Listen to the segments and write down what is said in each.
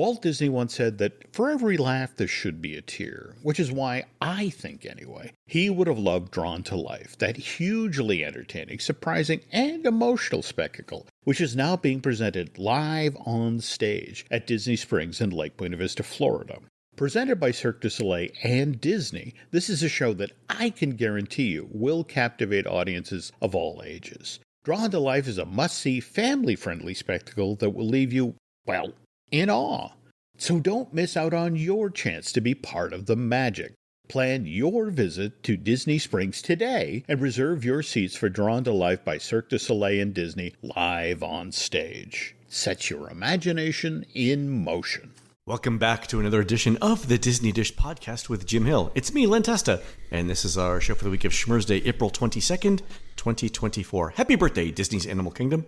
Walt Disney once said that for every laugh there should be a tear, which is why I think, anyway, he would have loved Drawn to Life, that hugely entertaining, surprising, and emotional spectacle, which is now being presented live on stage at Disney Springs in Lake Buena Vista, Florida. Presented by Cirque du Soleil and Disney, this is a show that I can guarantee you will captivate audiences of all ages. Drawn to Life is a must-see, family-friendly spectacle that will leave you, well, in awe. So don't miss out on your chance to be part of the magic. Plan your visit to Disney Springs today and reserve your seats for Drawn to Life by Cirque du Soleil and Disney live on stage. Set your imagination in motion. Welcome back to another edition of the Disney Dish Podcast with Jim Hill. It's me, Len Testa, and this is our show for the week of Schmurz Day, April 22nd, 2024. Happy birthday, Disney's Animal Kingdom.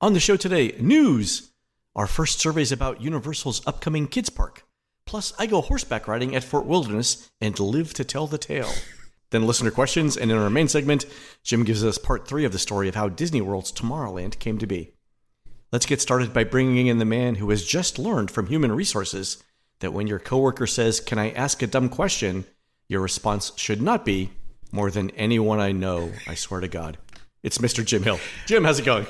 On the show today, news. Our first surveys about Universal's upcoming kids park. Plus, I go horseback riding at Fort Wilderness and live to tell the tale. Then listener questions, and in our main segment, Jim gives us part 3 of the story of how Disney World's Tomorrowland came to be. Let's get started by bringing in the man who has just learned from Human Resources that when your coworker says, "Can I ask a dumb question?" your response should not be, "More than anyone I know, I swear to God." It's Mr. Jim Hill. Jim, how's it going?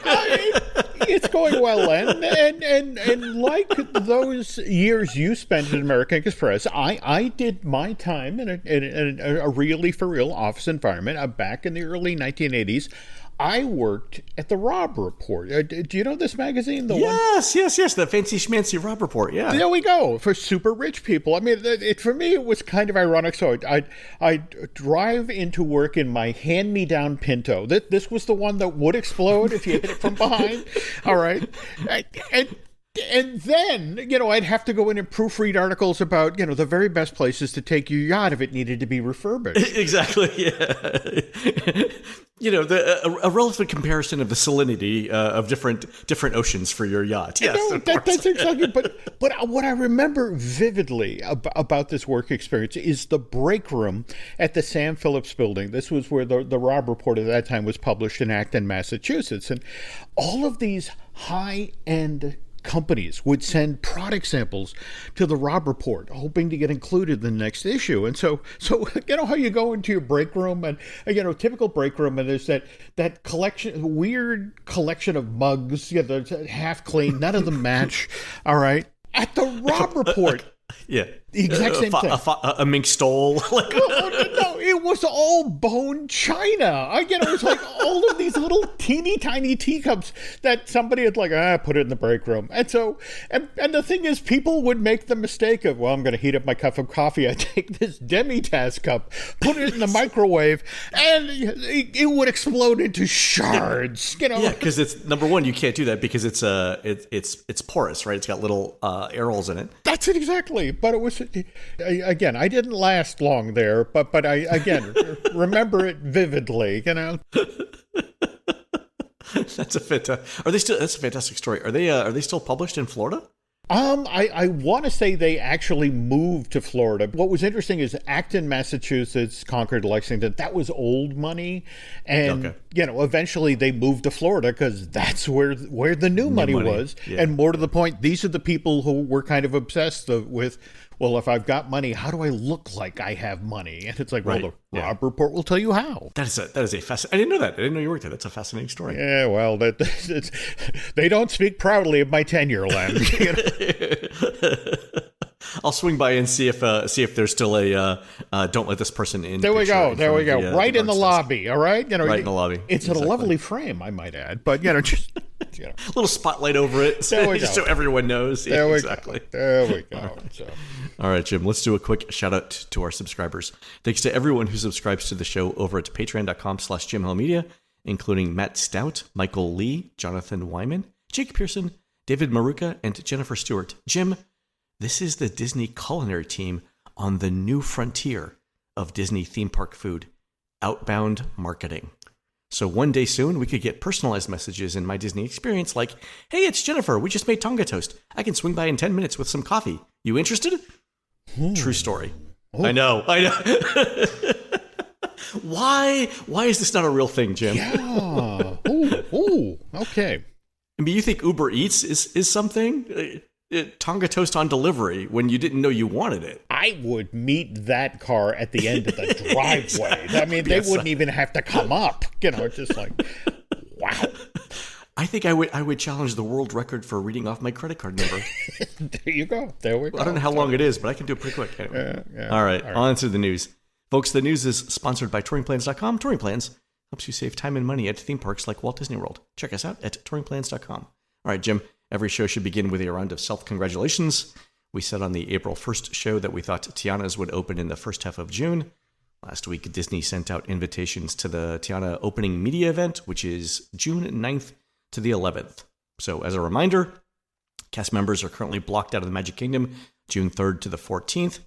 It's going well, Len. And like those years you spent at American Express, I did my time in a really for real office environment back in the early 1980s. I worked at the Rob Report. Do you know this magazine? Yes, the fancy schmancy Rob Report, yeah. There we go, for super rich people. I mean, for me, it was kind of ironic. So I'd drive into work in my hand-me-down Pinto. This was the one that would explode if you hit it from behind. All right. And then, I'd have to go in and proofread articles about, the very best places to take your yacht if it needed to be refurbished. Exactly, yeah. A relative comparison of the salinity of different oceans for your yacht. Yes, that's exactly. But what I remember vividly about this work experience is the break room at the Sam Phillips Building. This was where the Rob Report at that time was published in Acton, Massachusetts. And all of these high-end companies would send product samples to the Rob Report, hoping to get included in the next issue. And so how you go into your break room and, typical break room, and there's that collection, weird collection of mugs, they're half clean, none of them match. All right. At the Rob Report. Yeah. The exact same thing. A mink stole. No, it was all bone china. It was like all of these little teeny tiny teacups that somebody had put it in the break room. And so, and the thing is, people would make the mistake of, I'm going to heat up my cup of coffee. I take this demi-tasse cup, put it in the microwave, and it would explode into shards. Yeah, because it's, number one, you can't do that because it's porous, right? It's got little air holes in it. That's it exactly. But it was, again, I didn't last long there, but I, again, remember it vividly, That's a fantastic story. Are they still published in Florida? I want to say they actually moved to Florida. What was interesting is Acton, Massachusetts, Concord, Lexington. That was old money, and eventually they moved to Florida because that's where the new money was. Yeah. And more to the point, these are the people who were kind of obsessed with, well, if I've got money, how do I look like I have money? And it's like, well, the Rob Report will tell you how. That is a fascinating. I didn't know that. I didn't know you worked there. That's a fascinating story. Yeah, well, they don't speak proudly of my tenure, Len. I'll swing by and see if there's still a "Don't let this person in." There we go. Right in the lobby. All right. Right in the lobby. It's in a lovely frame, I might add. But just a little spotlight over it, just so everyone knows. There we exactly. Go. There we go. All right, Jim. Let's do a quick shout out to our subscribers. Thanks to everyone who subscribes to the show over at patreon.com/JimHillMedia, including Matt Stout, Michael Lee, Jonathan Wyman, Jake Pearson, David Maruka, and Jennifer Stewart. Jim, this is the Disney culinary team on the new frontier of Disney theme park food, outbound marketing. So one day soon, we could get personalized messages in My Disney Experience like, "Hey, it's Jennifer. We just made Tonga toast. I can swing by in 10 minutes with some coffee. You interested?" True story. Oh. I know. Why is this not a real thing, Jim? Yeah. Ooh. Okay. I mean, you think Uber Eats is something? Tonga toast on delivery when you didn't know you wanted it. I would meet that car at the end of the driveway. I mean, they wouldn't even have to come up. Just like, wow. I think I would challenge the world record for reading off my credit card number. There you go. There we go. I don't know how long it is, but I can do it pretty quick. Anyway. All right, on to the news. Folks, the news is sponsored by touringplans.com. Touring Plans helps you save time and money at theme parks like Walt Disney World. Check us out at touringplans.com. All right, Jim, every show should begin with a round of self-congratulations. We said on the April 1st show that we thought Tiana's would open in the first half of June. Last week, Disney sent out invitations to the Tiana opening media event, which is June 9th to the 11th. So as a reminder, cast members are currently blocked out of the Magic Kingdom June 3rd to the 14th.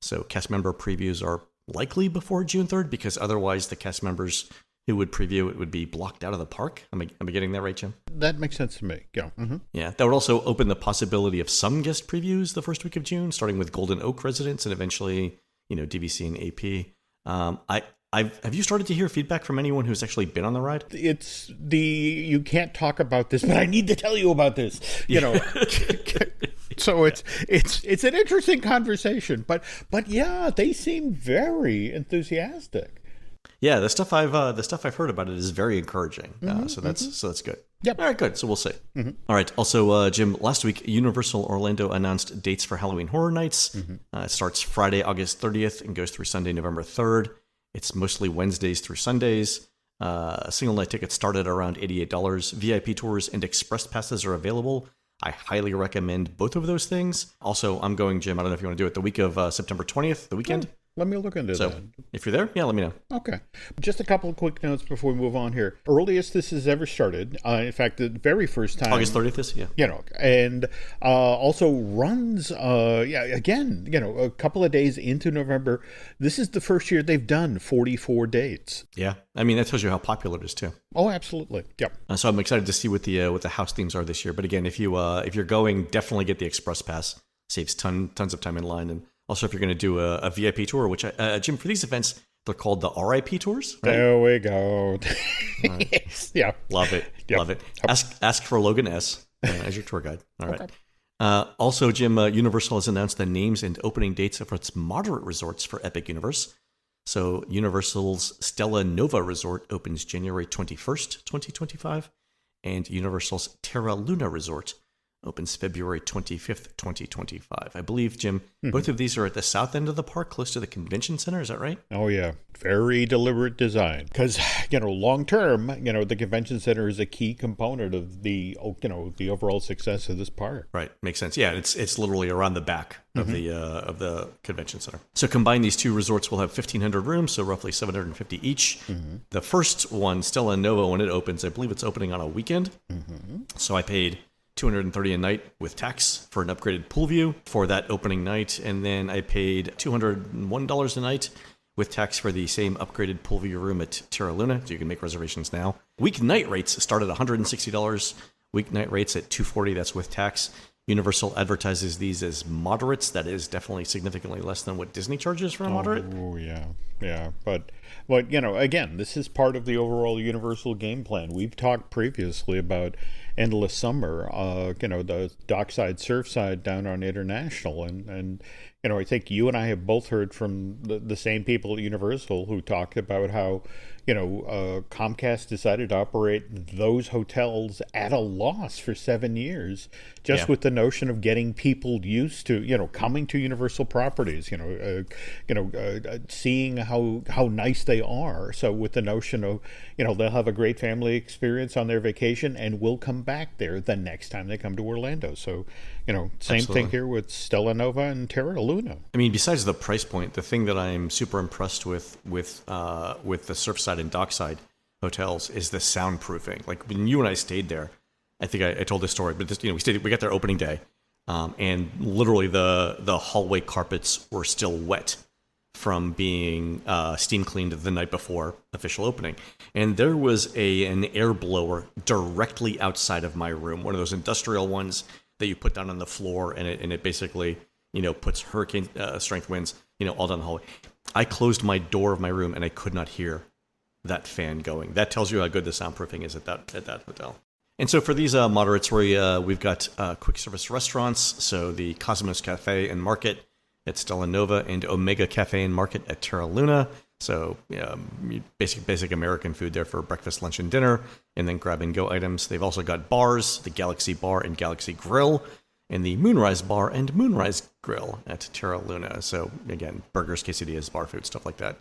So cast member previews are likely before June 3rd because otherwise the cast members who would preview it would be blocked out of the park. Am I getting that right, Jim? That makes sense to me. Yeah. Mm-hmm. Yeah. That would also open the possibility of some guest previews the first week of June, starting with Golden Oak residents and eventually, DVC and AP. Have you started to hear feedback from anyone who's actually been on the ride? It's you can't talk about this, but I need to tell you about this. So it's an interesting conversation, but yeah, they seem very enthusiastic. Yeah, the stuff I've heard about it is very encouraging. So that's good. Yep. All right, good. So we'll see. Mm-hmm. All right. Also, Jim, last week Universal Orlando announced dates for Halloween Horror Nights. It starts Friday, August 30th, and goes through Sunday, November 3rd. It's mostly Wednesdays through Sundays. Single night tickets start at around $88. VIP tours and express passes are available. I highly recommend both of those things. Also, I'm going, Jim, I don't know if you want to do it the week of September 20th, the weekend. Let me look into that. So if you're there, yeah, let me know. Okay. Just a couple of quick notes before we move on here. Earliest this has ever started. In fact, the very first time. August 30th is, yeah. And also runs, again, a couple of days into November. This is the first year they've done 44 dates. Yeah. I mean, that tells you how popular it is, too. Oh, absolutely. Yep. So I'm excited to see what the house themes are this year. But again, if you're going, definitely get the express pass. Saves tons of time in line. And also, if you're going to do a VIP tour, which, Jim, for these events, they're called the RIP tours. Right? There we go. Right. Yes. Yeah. Love it. Yep. Love it. Ask for Logan S. As your tour guide. All right. Okay. Also, Jim, Universal has announced the names and opening dates of its moderate resorts for Epic Universe. So Universal's Stella Nova Resort opens January 21st, 2025, and Universal's Terra Luna Resort opens February 25th, 2025. I believe, Jim, both of these are at the south end of the park, close to the convention center. Is that right? Oh, yeah. Very deliberate design. Because, long term, the convention center is a key component of the overall success of this park. Right. Makes sense. Yeah, it's literally around the back of the convention center. So combined, these two resorts will have 1,500 rooms, so roughly 750 each. The first one, Stella Nova, when it opens, I believe it's opening on a weekend. So I paid $230 a night with tax for an upgraded pool view for that opening night, and then I paid $201 a night with tax for the same upgraded pool view room at Terra Luna, so you can make reservations now. Weeknight rates start at $160. Weeknight rates at $240. That's with tax. Universal advertises these as moderates. That is definitely significantly less than what Disney charges for a moderate. Oh, yeah. But again, this is part of the overall Universal game plan. We've talked previously about Endless Summer, the dockside, surfside down on International. And I think you and I have both heard from the same people at Universal who talked about how, Comcast decided to operate those hotels at a loss for 7 years, just with the notion of getting people used to, coming to Universal properties, seeing how nice they are. So with the notion of, they'll have a great family experience on their vacation and will come back there the next time they come to Orlando. So, same Absolutely. thing here with Stella Nova and Terra Luna. I mean, besides the price point, the thing that I'm super impressed with the Surfside and Dockside hotels is the soundproofing. Like when you and I stayed there, I think I told this story, but we got there opening day, and literally the hallway carpets were still wet from being steam cleaned the night before official opening. And there was an air blower directly outside of my room, one of those industrial ones that you put down on the floor, and it basically, puts hurricane strength winds, all down the hallway. I closed my door of my room and I could not hear that fan going. That tells you how good the soundproofing is at that hotel. And so for these moderates, we've got quick service restaurants. So the Cosmos Cafe and Market at Stella Nova and Omega Cafe and Market at Terra Luna. So basic American food there for breakfast, lunch, and dinner, and then grab and go items. They've also got bars, the Galaxy Bar and Galaxy Grill, and the Moonrise Bar and Moonrise Grill at Terra Luna. So again, burgers, quesadillas, bar food, stuff like that.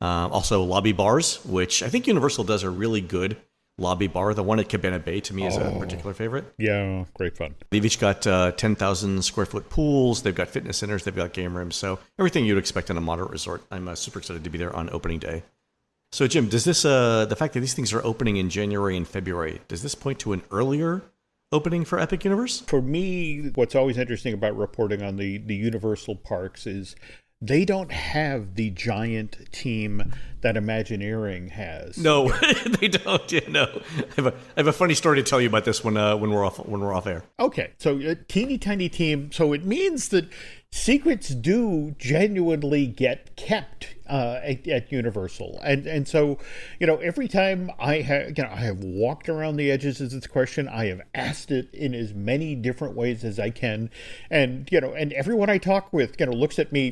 Also lobby bars, which I think Universal does a really good lobby bar. The one at Cabana Bay to me is a particular favorite. Yeah, great fun. They've each got 10,000 square foot pools. They've got fitness centers. They've got game rooms. So everything you'd expect in a moderate resort. I'm super excited to be there on opening day. So Jim, does this the fact that these things are opening in January and February, does this point to an earlier opening for Epic Universe? For me, what's always interesting about reporting on the Universal parks is they don't have the giant team that Imagineering has. No, they don't. Yeah, no. I have a funny story to tell you about this when we're off air. Okay, so a teeny tiny team. So it means that secrets do genuinely get kept at Universal, and so every time I have walked around the edges of this question, I have asked it in as many different ways as I can, and and everyone I talk with looks at me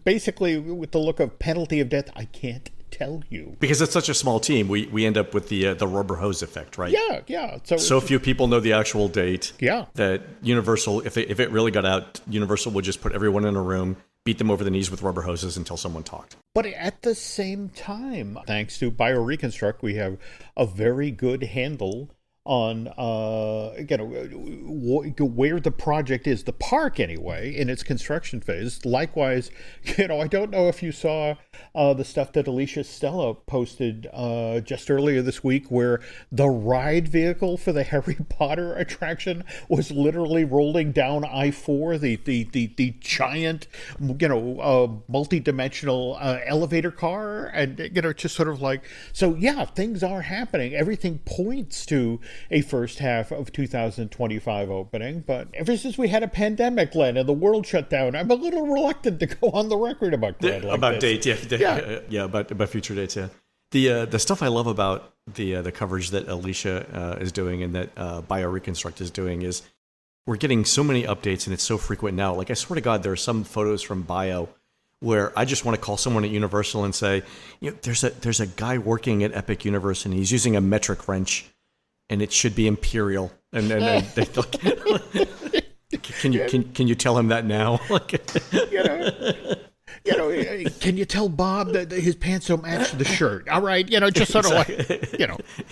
basically with the look of penalty of death. I can't tell you because it's such a small team. We end up with the rubber hose effect, right? Yeah. So few people know the actual date. Yeah. That Universal, if it really got out, Universal would just put everyone in a room, beat them over the knees with rubber hoses until someone talked. But at the same time, thanks to BioReconstruct, we have a very good handle on where the project is, the park anyway, in its construction phase. Likewise, I don't know if you saw the stuff that Alicia Stella posted just earlier this week, where the ride vehicle for the Harry Potter attraction was literally rolling down I-4, the giant multi-dimensional elevator car, and just sort of like, so yeah, things are happening. Everything points to a first half of 2025 opening, but ever since we had a pandemic, Len, and the world shut down, I'm a little reluctant to go on the record about dates, about future dates. Yeah, the stuff I love about the coverage that Alicia is doing and that BioReconstruct is doing is we're getting so many updates, and it's so frequent now. Like, I swear to God, there are some photos from Bio where I just want to call someone at Universal and say, there's a guy working at Epic Universe, and he's using a metric wrench, and it should be imperial. And they can you tell him that now? Can you tell Bob that his pants don't match the shirt? All right, just sort of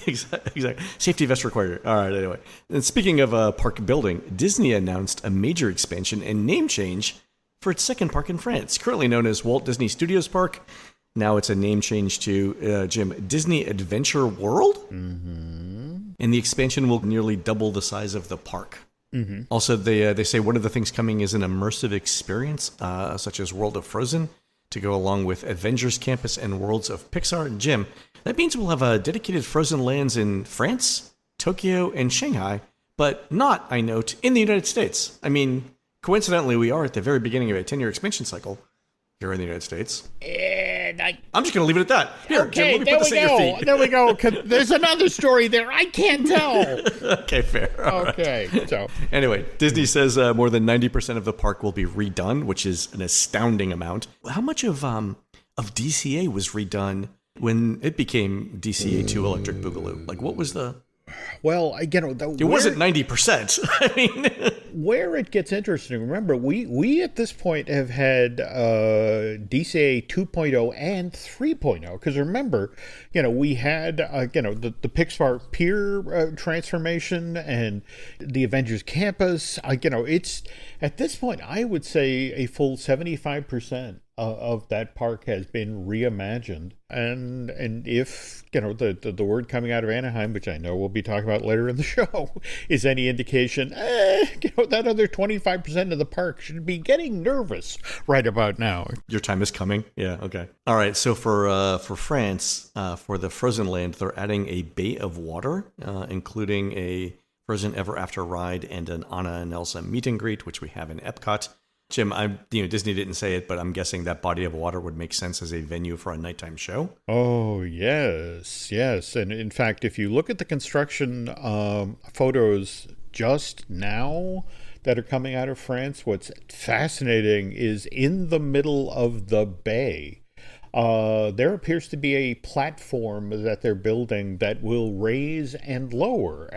exactly. Safety vest required. All right. Anyway, and speaking of park building, Disney announced a major expansion and name change for its second park in France, currently known as Walt Disney Studios Park. Now it's a name change to Disney Adventure World. Mm-hmm. And the expansion will nearly double the size of the park. Mm-hmm. Also, they say one of the things coming is an immersive experience, such as World of Frozen, to go along with Avengers Campus and Worlds of Pixar. And Jim, that means we'll have dedicated Frozen lands in France, Tokyo, and Shanghai, but not, I note, in the United States. I mean, coincidentally, we are at the very beginning of a 10-year expansion cycle here in the United States. And I'm just going to leave it at that. Here, okay, Jim, let me put this at your feet. There we go. There's another story there. I can't tell. Okay, fair. Okay. So anyway, Disney says more than 90% of the park will be redone, which is an astounding amount. How much of DCA was redone when it became DCA2 Electric Boogaloo? Like, what was the... Well, it wasn't 90%. I mean, where it gets interesting, remember, we at this point have had DCA 2.0 and 3.0. Because remember, we had, the Pixar Pier transformation and the Avengers Campus. It's, at this point, I would say a full 75% of that park has been reimagined. And if, the word coming out of Anaheim, which I know we'll be talking about later in the show, is any indication, that other 25% of the park should be getting nervous right about now. Your time is coming. Yeah, okay. All right, so for France, for the Frozen Land, they're adding a Bay of Water, including a Frozen Ever After ride and an Anna and Elsa meet and greet, which we have in Epcot. Jim, Disney didn't say it, but I'm guessing that body of water would make sense as a venue for a nighttime show. Oh, yes, yes. And in fact, if you look at the construction photos just now that are coming out of France, what's fascinating is in the middle of the bay, there appears to be a platform that they're building that will raise and lower.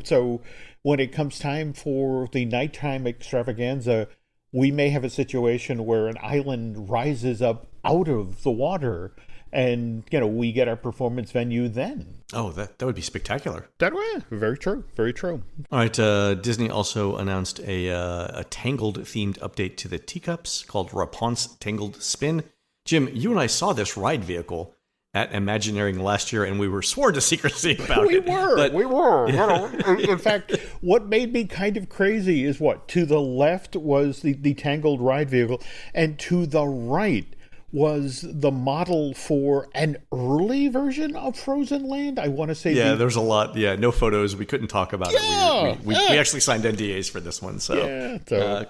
So when it comes time for the nighttime extravaganza, we may have a situation where an island rises up out of the water and, we get our performance venue then. Oh, that would be spectacular. That way, very true, very true. All right, Disney also announced a Tangled-themed update to the teacups called Rapunzel's Tangled Spin. Jim, you and I saw this ride vehicle at Imagineering last year, and we were sworn to secrecy about it. We were. In fact, what made me kind of crazy is to the left was the Tangled ride vehicle, and to the right was the model for an early version of Frozen Land. I want to say. Yeah, there's a lot. Yeah, no photos. We couldn't talk about it. We actually signed NDAs for this one, so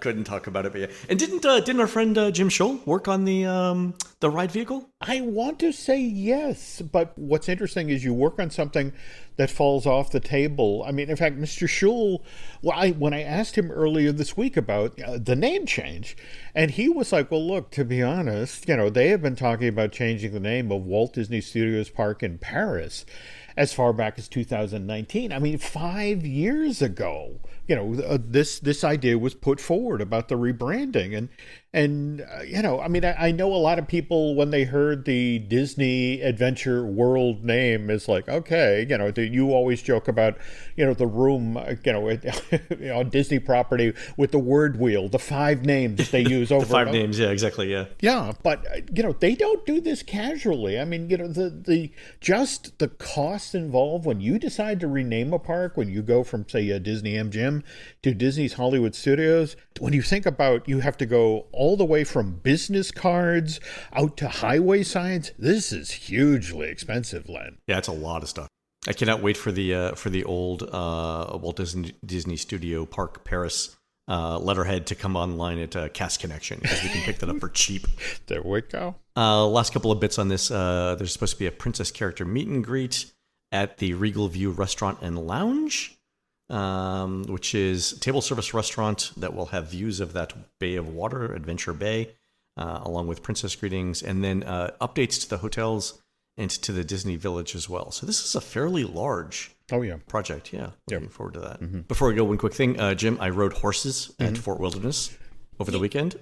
couldn't talk about it. But yeah. And didn't our friend Jim Scholl work on the ride vehicle? I want to say yes, but what's interesting is you work on something that falls off the table. I mean, in fact, Mr. Scholl, when I asked him earlier this week about the name change, and he was like, well, look, to be honest, they have been talking about changing the name of Walt Disney Studios Park in Paris as far back as 2019. I mean, 5 years ago, this idea was put forward about the rebranding. And I know a lot of people, when they heard the Disney Adventure World name, is like, okay, you always joke about, the room, on Disney property with the word wheel, the 5 names they use over. The 5 names, yeah, exactly, yeah. Yeah, but, they don't do this casually. I mean, the cost involved when you decide to rename a park, when you go from, say, a Disney MGM to Disney's Hollywood Studios, when you think about you have to go all the way from business cards out to highway signs, this is hugely expensive, Len. Yeah, it's a lot of stuff. I cannot wait for the old Walt Disney Studio Park Paris letterhead to come online at Cast Connection, because we can pick that up for cheap. There we go. Last couple of bits on this. There's supposed to be a princess character meet and greet at the Regal View Restaurant and Lounge, which is a table service restaurant that will have views of that Bay of Water, Adventure Bay, along with princess greetings, and then updates to the hotels and to the Disney Village as well. So this is a fairly large project. Yeah, looking forward to that. Mm-hmm. Before we go, one quick thing. Jim, I rode horses at Fort Wilderness over the weekend.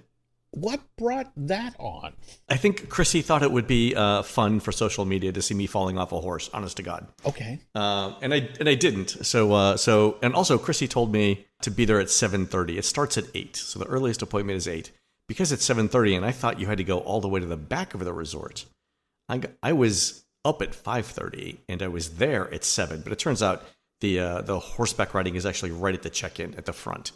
What brought that on? I think Chrissy thought it would be fun for social media to see me falling off a horse, honest to God. Okay. And I didn't. So and also Chrissy told me to be there at 7:30. It starts at 8. So the earliest appointment is 8. Because it's 7:30 and I thought you had to go all the way to the back of the resort. I was up at 5:30 and I was there at 7, but it turns out the horseback riding is actually right at the check-in at the front.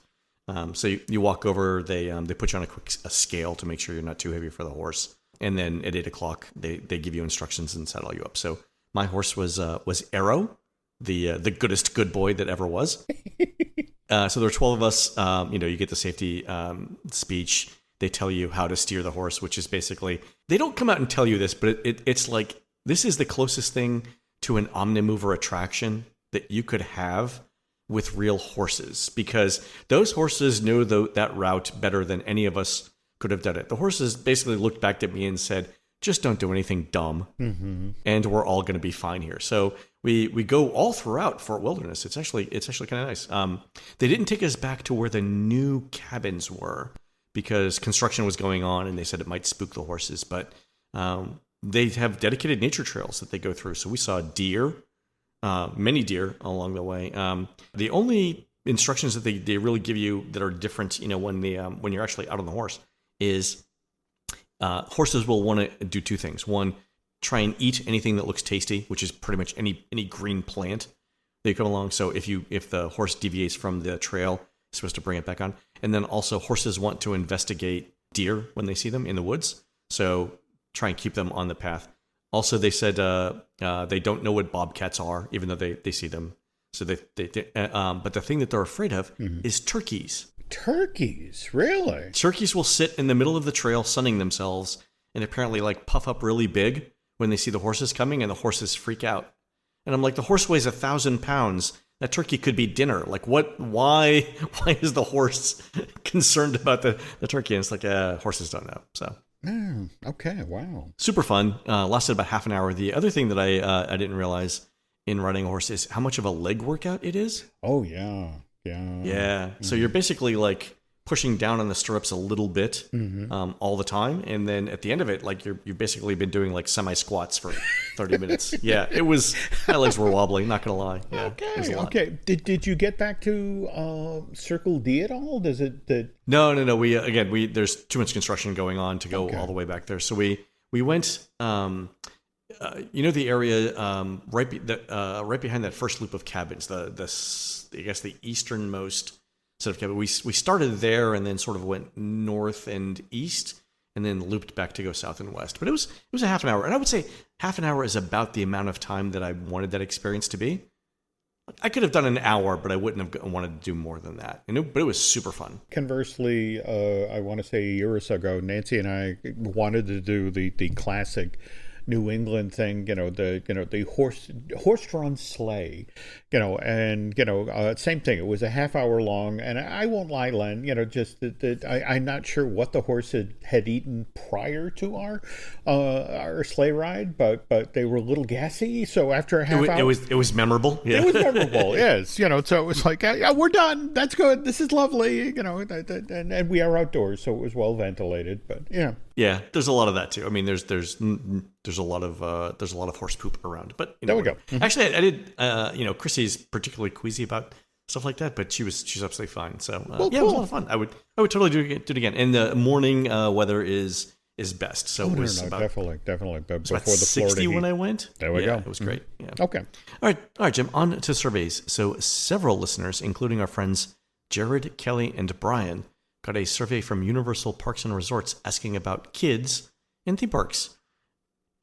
So you walk over, they put you on a scale to make sure you're not too heavy for the horse. And then at 8 o'clock, they give you instructions and saddle you up. So my horse was Arrow, the goodest good boy that ever was. So there were 12 of us. You get the safety speech. They tell you how to steer the horse, which is basically, they don't come out and tell you this, but it's like, this is the closest thing to an Omnimover attraction that you could have with real horses, because those horses know that route better than any of us could have done it. The horses basically looked back at me and said, just don't do anything dumb, and we're all going to be fine here. So we go all throughout Fort Wilderness. It's actually kind of nice. They didn't take us back to where the new cabins were because construction was going on, and they said it might spook the horses, but they have dedicated nature trails that they go through. So we saw deer, many deer along the way. The only instructions that they really give you that are different, when you're actually out on the horse, is horses will want to do 2 things. One, try and eat anything that looks tasty, which is pretty much any green plant that you come along. So if the horse deviates from the trail, it's supposed to bring it back on. And then also horses want to investigate deer when they see them in the woods. So try and keep them on the path. Also, they said they don't know what bobcats are, even though they see them. So but the thing that they're afraid of is turkeys. Turkeys, really? Turkeys will sit in the middle of the trail sunning themselves and apparently like puff up really big when they see the horses coming, and the horses freak out. And I'm like, the horse weighs 1,000 pounds. That turkey could be dinner. Like, what? Why is the horse concerned about the turkey? And it's like, horses don't know. So. Oh, okay, wow. Super fun. Lasted about half an hour. The other thing that I didn't realize in riding a horse is how much of a leg workout it is. Oh, yeah. Yeah. Yeah. So you're basically like pushing down on the stirrups a little bit all the time. And then at the end of it, like you've basically been doing like semi squats for 30 minutes. Yeah. It was, my legs were wobbly, not going to lie. Yeah, Okay. Okay. Did you get back to Circle D at all? Does it? No. We there's too much construction going on to go all the way back there. So we went, the area right behind that first loop of cabins, I guess the easternmost set of cabins. We started there and then sort of went north and east, and then looped back to go south and west. But it was a half an hour, and I would say half an hour is about the amount of time that I wanted that experience to be. I could have done an hour, but I wouldn't have wanted to do more than that. But it was super fun. Conversely, I want to say a year or so ago, Nancy and I wanted to do the classic New England thing, the horse-drawn sleigh, same thing. It was a half hour long, and I won't lie, Len, just that I'm not sure what the horse had eaten prior to our sleigh ride, but they were a little gassy. So after a half hour, it was memorable. Yeah. It was memorable, yes. So it was like, yeah, we're done. That's good. This is lovely. And we are outdoors, so it was well ventilated. But yeah. Yeah, there's a lot of that too. I mean, there's a lot of horse poop around. But there we go. Actually, I did. Chrissy's particularly queasy about stuff like that, but she's absolutely fine. So cool. It was a lot of fun. I would totally do it again. And the morning weather is best. So it was definitely. But before the 60 when I went. There we go. It was great. Yeah. Okay. All right, Jim. On to surveys. So several listeners, including our friends Jared, Kelly, and Brian, got a survey from Universal Parks and Resorts asking about kids in theme parks.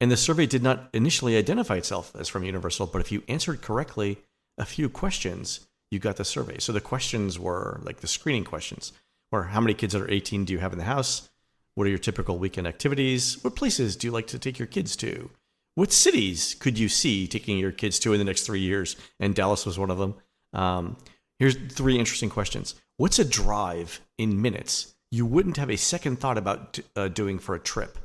And the survey did not initially identify itself as from Universal, but if you answered correctly a few questions, you got the survey. So the questions were like the screening questions, or how many kids under 18 do you have in the house? What are your typical weekend activities? What places do you like to take your kids to? What cities could you see taking your kids to in the next 3 years? And Dallas was one of them. Here's 3 interesting questions. What's a drive in minutes you wouldn't have a second thought about doing for a trip?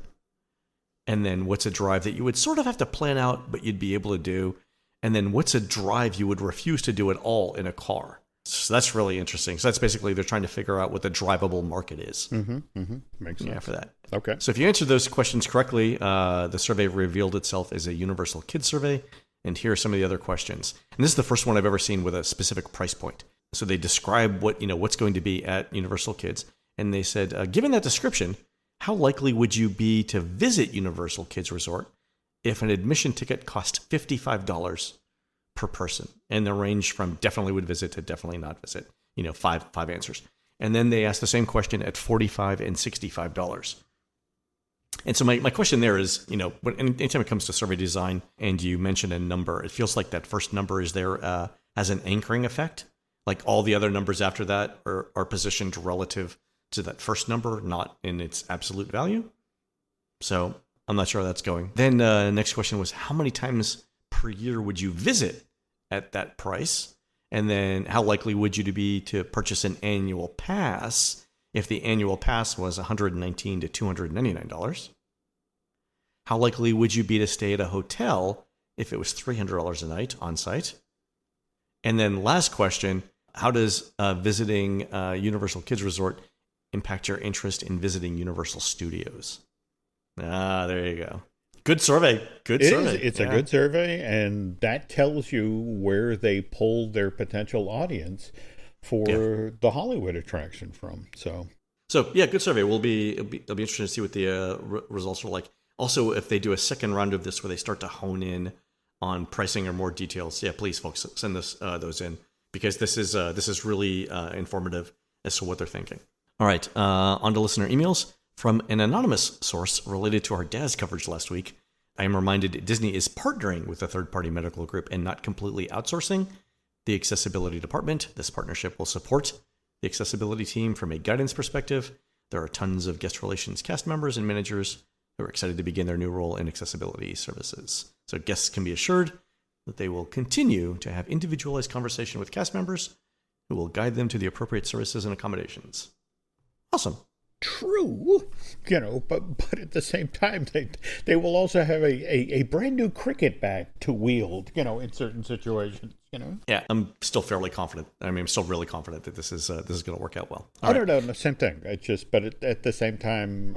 And then what's a drive that you would sort of have to plan out, but you'd be able to do? And then what's a drive you would refuse to do at all in a car? So that's really interesting. So that's basically they're trying to figure out what the drivable market is. Makes sense. Yeah, for that. Okay. So if you answered those questions correctly, the survey revealed itself as a Universal Kids survey. And here are some of the other questions. And this is the first one I've ever seen with a specific price point. So they describe what's going to be at Universal Kids. And they said, given that description, how likely would you be to visit Universal Kids Resort if an admission ticket cost $55 per person? And the range from definitely would visit to definitely not visit. 5 answers. And then they asked the same question at $45 and $65. And so my question there is, anytime it comes to survey design and you mention a number, it feels like that first number is there has an anchoring effect. Like all the other numbers after that are positioned relative to that first number, not in its absolute value. So I'm not sure how that's going. Then next question was, how many times per year would you visit at that price? And then how likely would you be to purchase an annual pass if the annual pass was $119 to $299? How likely would you be to stay at a hotel if it was $300 a night on site? And then last question, how does visiting Universal Kids Resort impact your interest in visiting Universal Studios? There you go. Good survey. It's a good survey, and that tells you where they pulled their potential audience for the Hollywood attraction from. So yeah, good survey. It'll be interesting to see what the results are like. Also, if they do a second round of this where they start to hone in on pricing or more details, yeah, please, folks, send those in, because this is really informative as to what they're thinking. All right, on to listener emails. From an anonymous source related to our Daz coverage last week, I am reminded Disney is partnering with a third-party medical group and not completely outsourcing the accessibility department. This partnership will support the accessibility team from a guidance perspective. There are tons of guest relations cast members and managers who are excited to begin their new role in accessibility services. So guests can be assured that they will continue to have individualized conversation with cast members who will guide them to the appropriate services and accommodations. Awesome. True, but at the same time, they will also have a brand new cricket bat to wield, in certain situations, Yeah, I'm still fairly confident. I'm still really confident that this is going to work out well. I don't know, the same thing. But at the same time,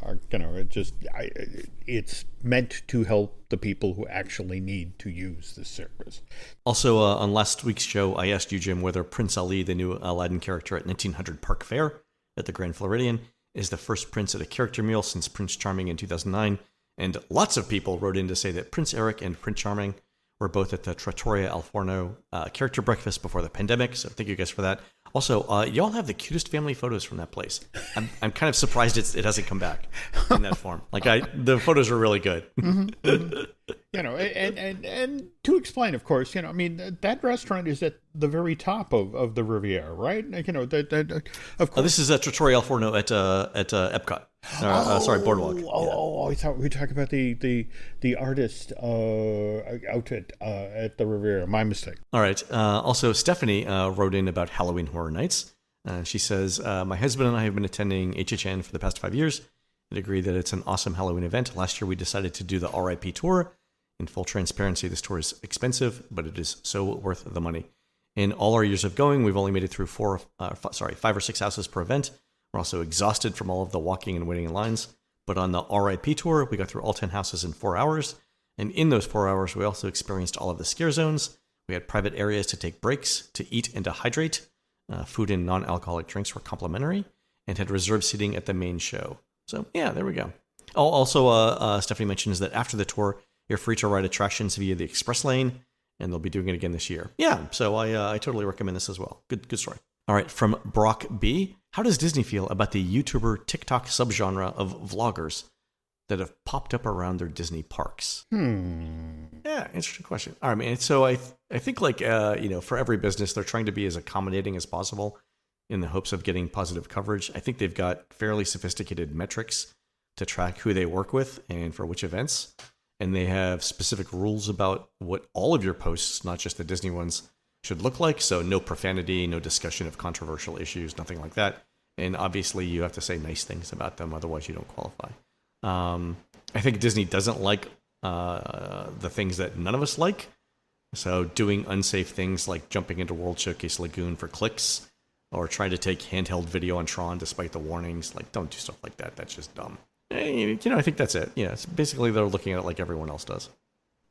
it's meant to help the people who actually need to use this service. Also, on last week's show, I asked you, Jim, whether Prince Ali, the new Aladdin character at 1900 Park Fair at the Grand Floridian, is the first prince at a character meal since Prince Charming in 2009. And lots of people wrote in to say that Prince Eric and Prince Charming were both at the Trattoria Al Forno character breakfast before the pandemic. So thank you guys for that. Also, y'all have the cutest family photos from that place. I'm kind of surprised it hasn't come back in that form. The photos are really good. Mm-hmm. And to explain, of course, that restaurant is at the very top of the Riviera, right? Of course. This is Trattoria Al Forno at Epcot. Boardwalk. I thought we were talking about the artist outfit at the Riviera. My mistake. All right. Also, Stephanie wrote in about Halloween Horror Nights. She says, my husband and I have been attending HHN for the past 5 years and agree that it's an awesome Halloween event. Last year, we decided to do the RIP tour. In full transparency, this tour is expensive, but it is so worth the money. In all our years of going, we've only made it through 5 or 6 houses per event. We're also exhausted from all of the walking and waiting in lines. But on the RIP tour, we got through all 10 houses in 4 hours. And in those 4 hours, we also experienced all of the scare zones. We had private areas to take breaks, to eat and to hydrate. Food and non-alcoholic drinks were complimentary and had reserved seating at the main show. So, yeah, there we go. Also, Stephanie mentions that after the tour, you're free to ride attractions via the express lane, and they'll be doing it again this year. Yeah, so I totally recommend this as well. Good story. All right, from Brock B. How does Disney feel about the YouTuber TikTok subgenre of vloggers that have popped up around their Disney parks? Yeah, interesting question. All right, man. So I think for every business, they're trying to be as accommodating as possible in the hopes of getting positive coverage. I think they've got fairly sophisticated metrics to track who they work with and for which events. And they have specific rules about what all of your posts, not just the Disney ones, should look like. So no profanity, no discussion of controversial issues, nothing like that. And obviously you have to say nice things about them, otherwise you don't qualify. I think Disney doesn't like the things that none of us like. So doing unsafe things like jumping into World Showcase Lagoon for clicks or trying to take handheld video on Tron despite the warnings. Don't do stuff like that. That's just dumb. I think that's it. Yeah, it's basically they're looking at it like everyone else does.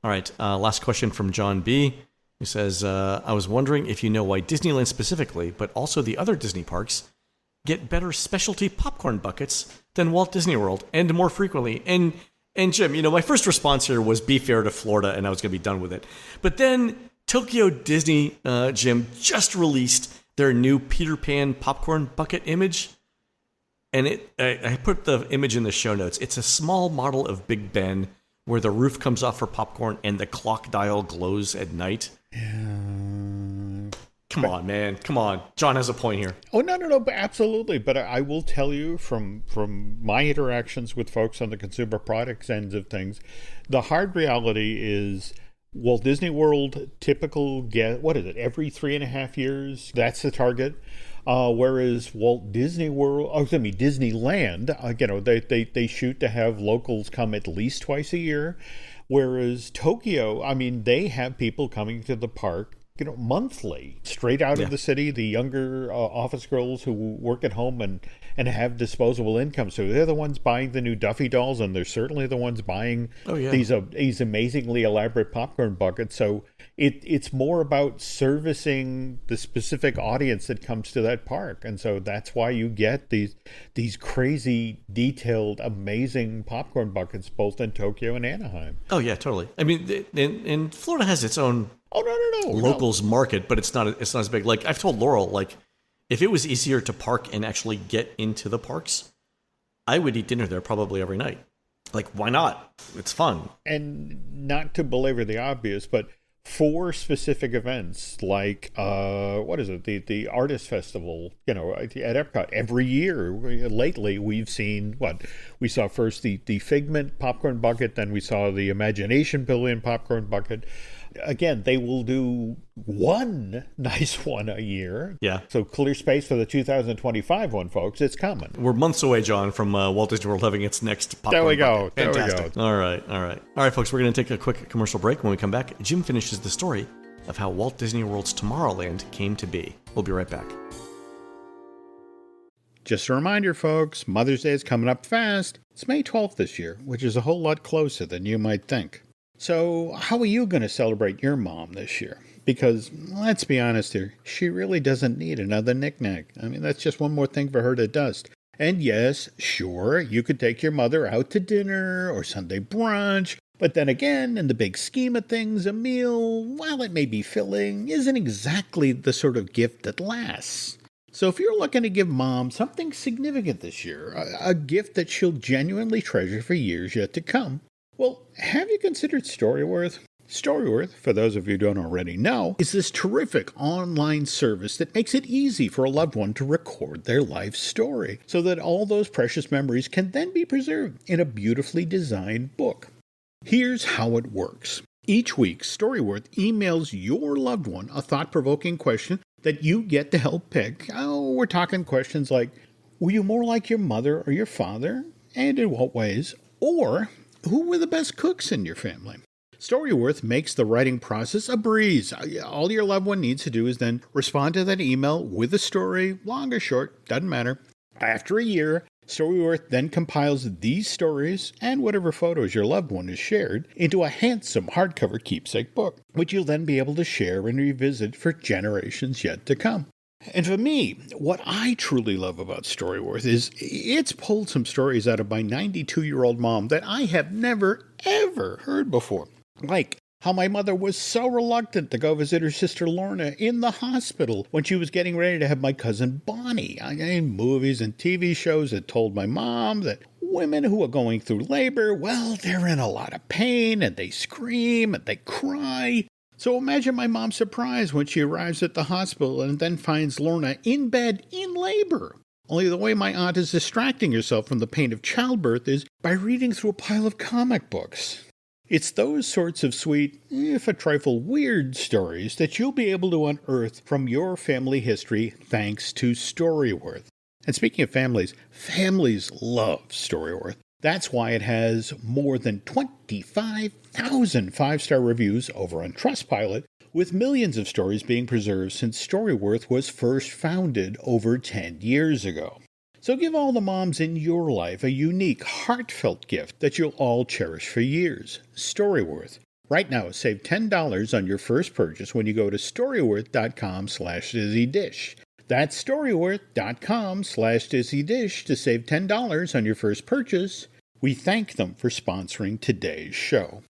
All right, last question from John B., who says, I was wondering if you know why Disneyland specifically, but also the other Disney parks, get better specialty popcorn buckets than Walt Disney World, and more frequently. And Jim, my first response here was be fair to Florida, and I was going to be done with it. But then Tokyo Disney, Jim, just released their new Peter Pan popcorn bucket image. And I put the image in the show notes. It's a small model of Big Ben where the roof comes off for popcorn and the clock dial glows at night. Yeah. Come on, man. Come on. John has a point here. Oh, no, but absolutely. But I will tell you from my interactions with folks on the consumer products ends of things, the hard reality is Walt Disney World, typical, what is it, every 3.5 years? That's the target. Whereas Walt Disney World, Disneyland, they shoot to have locals come at least twice a year. Whereas Tokyo, they have people coming to the park, monthly, straight out of the city, the younger office girls who work at home and have disposable income. So they're the ones buying the new Duffy dolls, and they're certainly the ones buying these amazingly elaborate popcorn buckets. So it's more about servicing the specific audience that comes to that park. And so that's why you get these crazy, detailed, amazing popcorn buckets both in Tokyo and Anaheim. Oh, yeah, totally. And Florida has its own no. locals market, but it's not as big. Like I've told Laurel, if it was easier to park and actually get into the parks, I would eat dinner there probably every night. Why not? It's fun. And not to belabor the obvious, but for specific events like, what is it, the Artist Festival, at Epcot. Every year, lately, we've seen, we saw first the Figment popcorn bucket, then we saw the Imagination Pavilion popcorn bucket. Again, they will do one nice one a year. Yeah. So clear space for the 2025 one, folks. It's coming. We're months away, John, from Walt Disney World having its next popcorn There we go. bucket. Fantastic. There we go. All right, folks, we're going to take a quick commercial break. When we come back, Jim finishes the story of how Walt Disney World's Tomorrowland came to be. We'll be right back. Just a reminder, folks, Mother's Day is coming up fast. It's May 12th this year, which is a whole lot closer than you might think. So how are you going to celebrate your mom this year? Because, let's be honest here, she really doesn't need another knick-knack. I mean, that's just one more thing for her to dust. And yes, sure, you could take your mother out to dinner or Sunday brunch. But then again, in the big scheme of things, a meal, while it may be filling, isn't exactly the sort of gift that lasts. So if you're looking to give Mom something significant this year, a gift that she'll genuinely treasure for years yet to come, well, have you considered Storyworth? Storyworth, for those of you who don't already know, is this terrific online service that makes it easy for a loved one to record their life story so that all those precious memories can then be preserved in a beautifully designed book. Here's how it works. Each week, Storyworth emails your loved one a thought-provoking question that you get to help pick. Oh, we're talking questions like, were you more like your mother or your father? And in what ways? Or, who were the best cooks in your family? Storyworth makes the writing process a breeze. All your loved one needs to do is then respond to that email with a story, long or short, doesn't matter. After a year, Storyworth then compiles these stories and whatever photos your loved one has shared into a handsome hardcover keepsake book, which you'll then be able to share and revisit for generations yet to come. And for me, what I truly love about Storyworth is it's pulled some stories out of my 92-year-old mom that I have never, ever heard before. Like how my mother was so reluctant to go visit her sister Lorna in the hospital when she was getting ready to have my cousin Bonnie. Movies and TV shows had told my mom that women who are going through labor, well, they're in a lot of pain and they scream and they cry. So imagine my mom's surprise when she arrives at the hospital and then finds Lorna in bed in labor. Only the way my aunt is distracting herself from the pain of childbirth is by reading through a pile of comic books. It's those sorts of sweet, if a trifle weird stories that you'll be able to unearth from your family history thanks to Storyworth. And speaking of families love Storyworth. That's why it has more than 25,000 five-star reviews over on Trustpilot, with millions of stories being preserved since Storyworth was first founded over 10 years ago. So give all the moms in your life a unique, heartfelt gift that you'll all cherish for years. Storyworth. Right now, save $10 on your first purchase when you go to storyworth.com/dizzydish. That's storyworth.com/dizzydish to save $10 on your first purchase. We thank them for sponsoring today's show.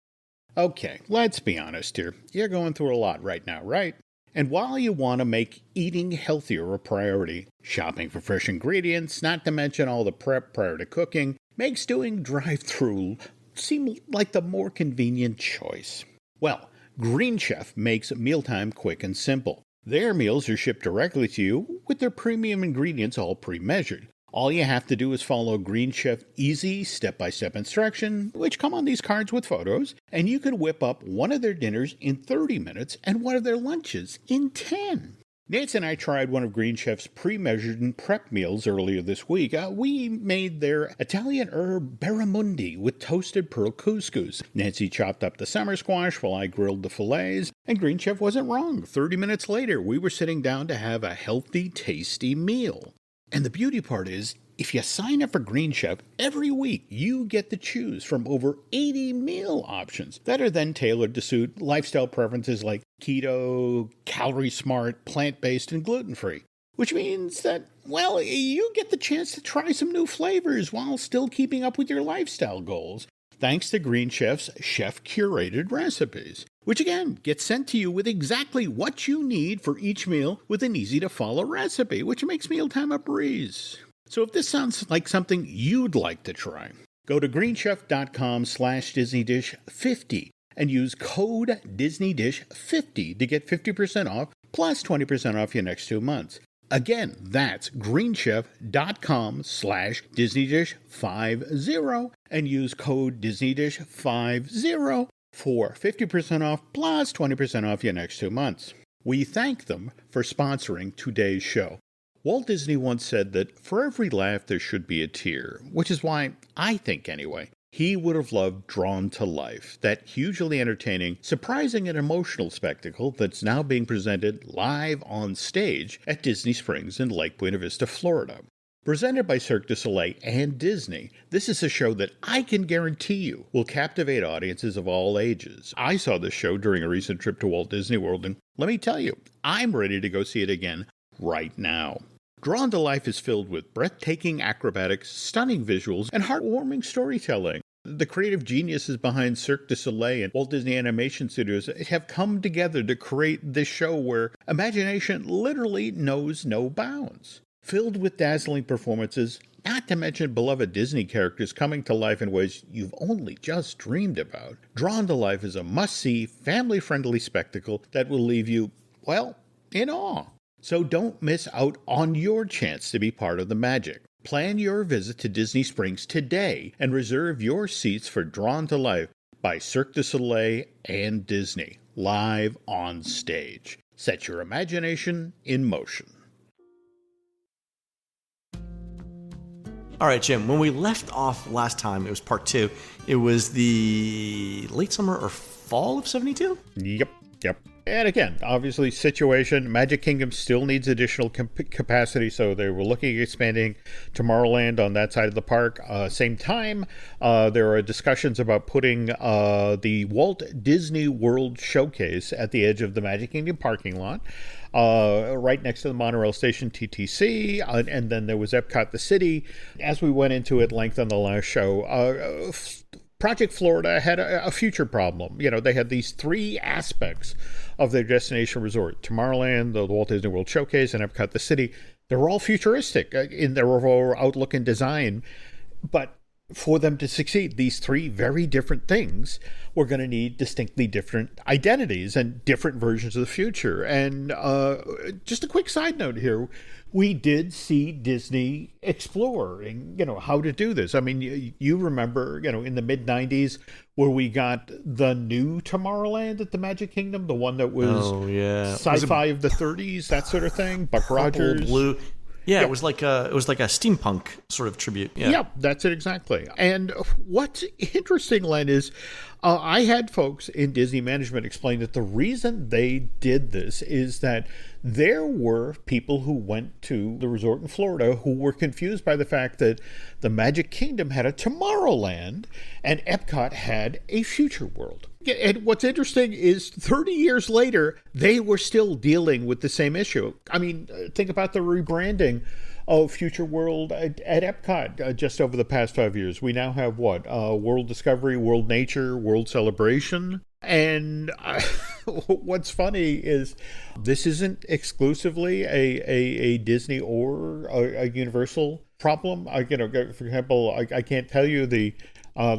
Okay, let's be honest here. You're going through a lot right now, right? And while you want to make eating healthier a priority, shopping for fresh ingredients, not to mention all the prep prior to cooking, makes doing drive-thru seem like the more convenient choice. Well, Green Chef makes mealtime quick and simple. Their meals are shipped directly to you with their premium ingredients all pre-measured. All you have to do is follow Green Chef's easy step-by-step instruction, which come on these cards with photos, and you can whip up one of their dinners in 30 minutes and one of their lunches in 10. Nancy and I tried one of Green Chef's pre-measured and prep meals earlier this week. We made their Italian herb barramundi with toasted pearl couscous. Nancy chopped up the summer squash while I grilled the fillets, and Green Chef wasn't wrong. 30 minutes later, we were sitting down to have a healthy, tasty meal. And the beauty part is, if you sign up for Green Chef, every week you get to choose from over 80 meal options that are then tailored to suit lifestyle preferences like keto, calorie smart, plant-based, and gluten-free. Which means that, well, you get the chance to try some new flavors while still keeping up with your lifestyle goals, thanks to Green Chef's chef-curated recipes, which again gets sent to you with exactly what you need for each meal with an easy-to-follow recipe, which makes mealtime a breeze. So if this sounds like something you'd like to try, go to greenchef.com/DisneyDish50 and use code DisneyDish50 to get 50% off plus 20% off your next 2 months. Again, that's greenchef.com/DisneyDish50 and use code DisneyDish50 for 50% off plus 20% off your next 2 months. We thank them for sponsoring today's show. Walt Disney once said that for every laugh there should be a tear, which is why I think, anyway, he would have loved Drawn to Life, that hugely entertaining, surprising, and emotional spectacle that's now being presented live on stage at Disney Springs in Lake Buena Vista, Florida. Presented by Cirque du Soleil and Disney, this is a show that I can guarantee you will captivate audiences of all ages. I saw this show during a recent trip to Walt Disney World, and let me tell you, I'm ready to go see it again right now. Drawn to Life is filled with breathtaking acrobatics, stunning visuals, and heartwarming storytelling. The creative geniuses behind Cirque du Soleil and Walt Disney Animation Studios have come together to create this show where imagination literally knows no bounds. Filled with dazzling performances, not to mention beloved Disney characters coming to life in ways you've only just dreamed about, Drawn to Life is a must-see, family-friendly spectacle that will leave you, well, in awe. So don't miss out on your chance to be part of the magic. Plan your visit to Disney Springs today and reserve your seats for Drawn to Life by Cirque du Soleil and Disney, live on stage. Set your imagination in motion. All right, Jim, when we left off last time, it was part 2. It was the late summer or fall of 72? Yep. And again, obviously, situation, Magic Kingdom still needs additional capacity, so they were looking at expanding Tomorrowland on that side of the park. Same time, there are discussions about putting the Walt Disney World Showcase at the edge of the Magic Kingdom parking lot, right next to the monorail station TTC, and then there was Epcot the City. As we went into at length on the last show, Project Florida had a future problem. You know, they had these 3 aspects of their destination resort: Tomorrowland, the Walt Disney World Showcase, and Epcot the City. They were all futuristic in their overall outlook and design. But for them to succeed, these 3 very different things were going to need distinctly different identities and different versions of the future. And just a quick side note here, we did see Disney exploring, how to do this. I mean, you remember, in the mid-90s where we got the new Tomorrowland at the Magic Kingdom, the one that was sci-fi of the 30s, that sort of thing, Buck Rogers. Blue. Yeah, it was like a steampunk sort of tribute. Yeah, that's it exactly. And what's interesting, Len, is I had folks in Disney management explain that the reason they did this is that there were people who went to the resort in Florida who were confused by the fact that the Magic Kingdom had a Tomorrowland and Epcot had a Future World. And what's interesting is 30 years later, they were still dealing with the same issue. I mean, think about the rebranding of Future World at Epcot just over the past 5 years. We now have World Discovery, World Nature, World Celebration. And what's funny is this isn't exclusively a Disney or a Universal problem. For example, I can't tell you the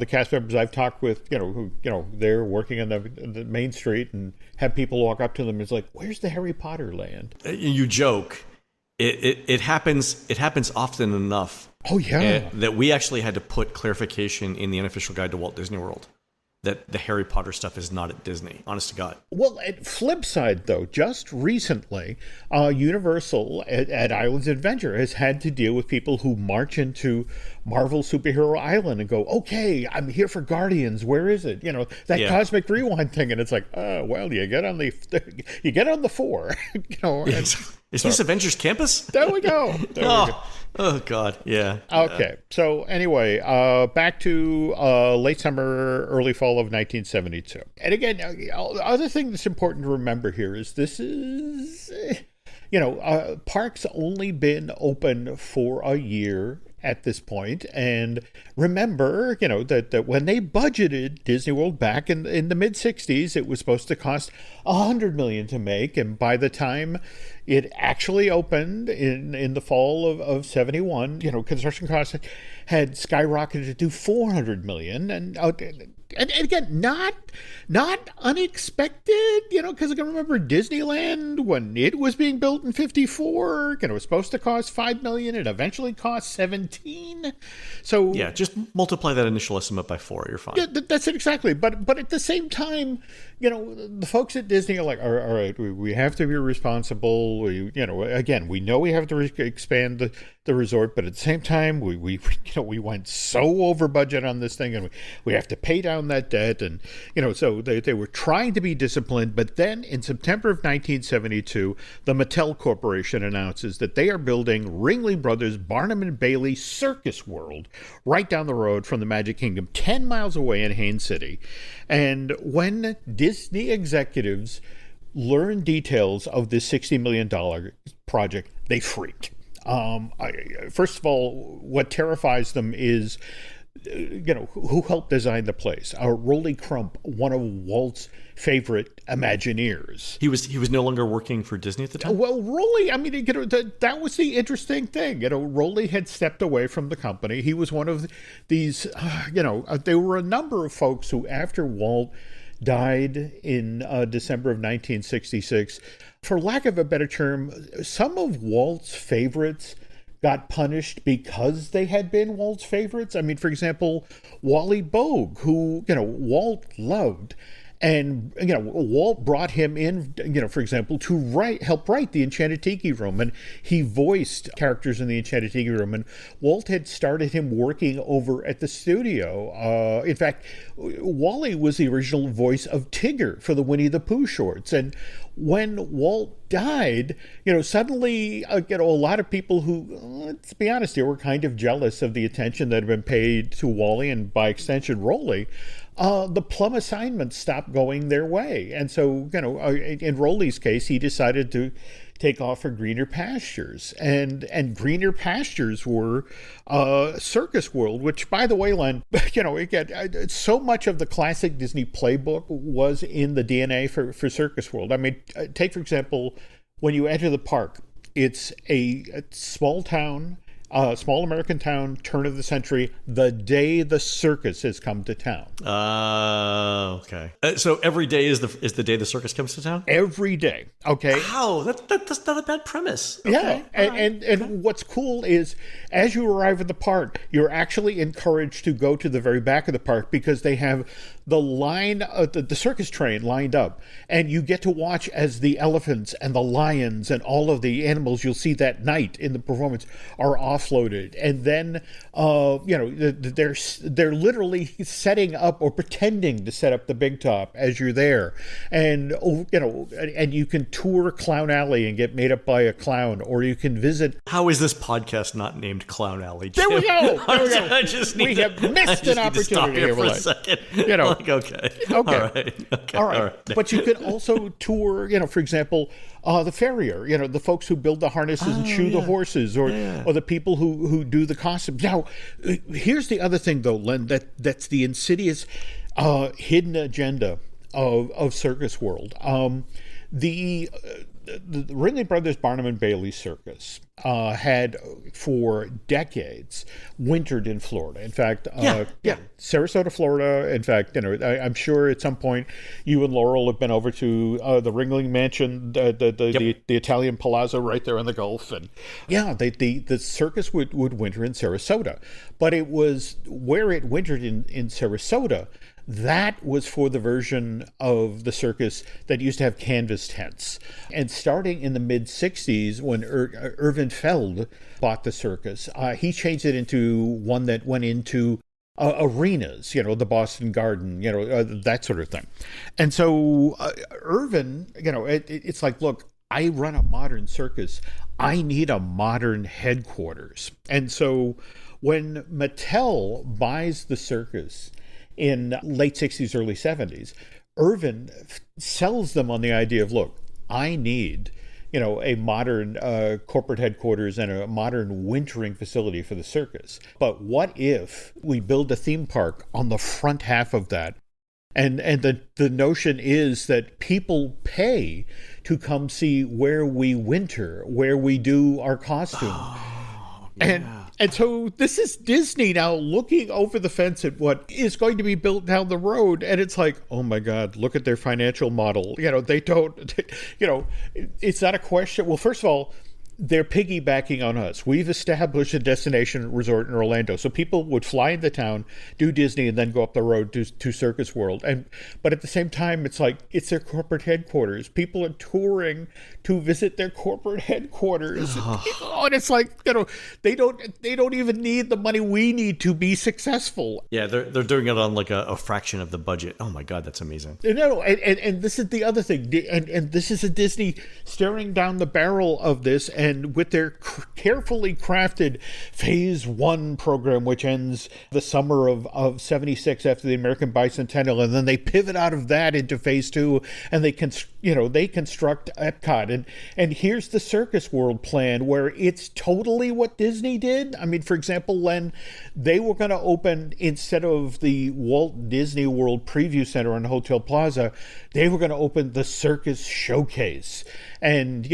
cast members I've talked with, who, they're working on the main street and have people walk up to them. It's like, where's the Harry Potter land? You joke. It happens often enough. Oh, yeah. That we actually had to put clarification in the unofficial guide to Walt Disney World that the Harry Potter stuff is not at Disney, honest to God. Well, at flip side, though, just recently, Universal at Islands Adventure has had to deal with people who march into Marvel Superhero Island and go, okay, I'm here for Guardians. Where is it? That Cosmic Rewind thing. And it's like, oh, well, you get on the 4. Is this Avengers Campus? There we go. Oh, God. Yeah. Okay. So anyway, back to late summer, early fall of 1972. And again, the other thing that's important to remember here is this is, park's only been open for a year at this point. And remember, that when they budgeted Disney World back in the mid-60s, it was supposed to cost $100 million to make. And by the time it actually opened in the fall of 71, construction costs had skyrocketed to $400 million. And And again, not unexpected, because I can remember Disneyland when it was being built in '54. It was supposed to cost $5 million. It eventually cost 17. So yeah, just multiply that initial estimate by 4. You're fine. yeah, that's it exactly. But at the same time, the folks at Disney are like, all right, we have to be responsible. Again, we know we have to expand the resort, but at the same time, we went so over budget on this thing, and we have to pay down that debt, and so they were trying to be disciplined. But then in September of 1972, the Mattel Corporation announces that they are building Ringling Brothers Barnum and Bailey Circus World right down the road from the Magic Kingdom, 10 miles away in Haines City. And when Disney executives learned details of this $60 million project, they freaked. First of all, what terrifies them is, who helped design the place? Rolly Crump, one of Walt's favorite Imagineers. He was no longer working for Disney at the time? Well, Rolly, that was the interesting thing. Rolly had stepped away from the company. He was one of these, there were a number of folks who, after Walt died in December of 1966, for lack of a better term, some of Walt's favorites got punished because they had been Walt's favorites. For example, Wally Bogue, who, Walt loved. And, Walt brought him in, for example, to help write the Enchanted Tiki Room. And he voiced characters in the Enchanted Tiki Room. And Walt had started him working over at the studio. In fact, Wally was the original voice of Tigger for the Winnie the Pooh shorts. And when Walt died, suddenly, a lot of people who, let's be honest, they were kind of jealous of the attention that had been paid to Wally and by extension Rolly. The plum assignments stopped going their way. And so, in Rolly's case, he decided to take off for greener pastures. And greener pastures were Circus World, which, by the way, Len, again, so much of the classic Disney playbook was in the DNA for Circus World. Take, for example, when you enter the park, it's a small town, small American town, turn of the century, the day the circus has come to town. Okay. So every day is the day the circus comes to town? Every day. Okay. Wow, that's not a bad premise. Okay. Yeah, and what's cool is, as you arrive at the park, you're actually encouraged to go to the very back of the park because they have the line, the circus train lined up, and you get to watch as the elephants and the lions and all of the animals you'll see that night in the performance are offloaded, and then they're literally setting up or pretending to set up the big top as you're there, and and you can tour Clown Alley and get made up by a clown, or you can visit. How is this podcast not named Clown Alley, Jim? There we go. We have missed an opportunity here for a second. Okay. All right. But you can also tour, for example, the farrier, the folks who build the harnesses and shoe the horses, or the people who do the costumes. Now, here's the other thing, though, Len, that's the insidious hidden agenda of Circus World. The Ringling Brothers Barnum and Bailey Circus had for decades wintered in Florida. In fact, Sarasota, Florida. In fact, I'm sure at some point you and Laurel have been over to the Ringling Mansion, the Italian Palazzo right there in the Gulf, and the circus would winter in Sarasota, but it was where it wintered in Sarasota. That was for the version of the circus that used to have canvas tents. And starting in the mid-'60s, when Irvin Feld bought the circus, he changed it into one that went into arenas, the Boston Garden, that sort of thing. And so Irvin, it's like, look, I run a modern circus. I need a modern headquarters. And so when Mattel buys the circus in late 60s, early 70s, Irvin sells them on the idea of, look, I need, a modern corporate headquarters and a modern wintering facility for the circus. But what if we build a theme park on the front half of that? And the notion is that people pay to come see where we winter, where we do our costume. And so this is Disney now looking over the fence at what is going to be built down the road. And it's like, oh my God, look at their financial model. They don't, it's not a question. Well, first of all, they're piggybacking on us. We've established a destination resort in Orlando. So people would fly into town, do Disney, and then go up the road to Circus World. But at the same time, it's like, it's their corporate headquarters. People are touring to visit their corporate headquarters. And it's like, they don't even need the money we need to be successful. Yeah, they're doing it on like a fraction of the budget. Oh my God, that's amazing. No, and this is the other thing. And this is a Disney staring down the barrel of this, and with their carefully crafted Phase 1 program, which ends the summer of 76 after the American Bicentennial, and then they pivot out of that into Phase 2, and they construct Epcot. And here's the Circus World plan, where it's totally what Disney did. I mean, for example, Len, they were going to open, instead of the Walt Disney World Preview Center on Hotel Plaza, they were going to open the Circus Showcase. And,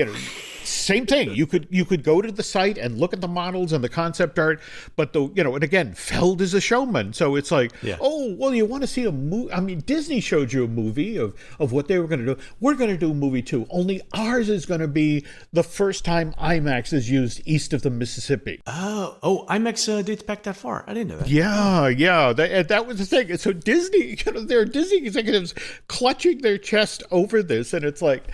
same thing. You could go to the site and look at the models and the concept art, but and again, Feld is a showman. So it's like, oh, well, you want to see a movie? I mean, Disney showed you a movie of what they were going to do. We're going to do a movie too. Only ours is going to be the first time IMAX is used east of the Mississippi. IMAX dates back that far. I didn't know that. Yeah. That was the thing. And so Disney, there are Disney executives clutching their chest over this, and it's like,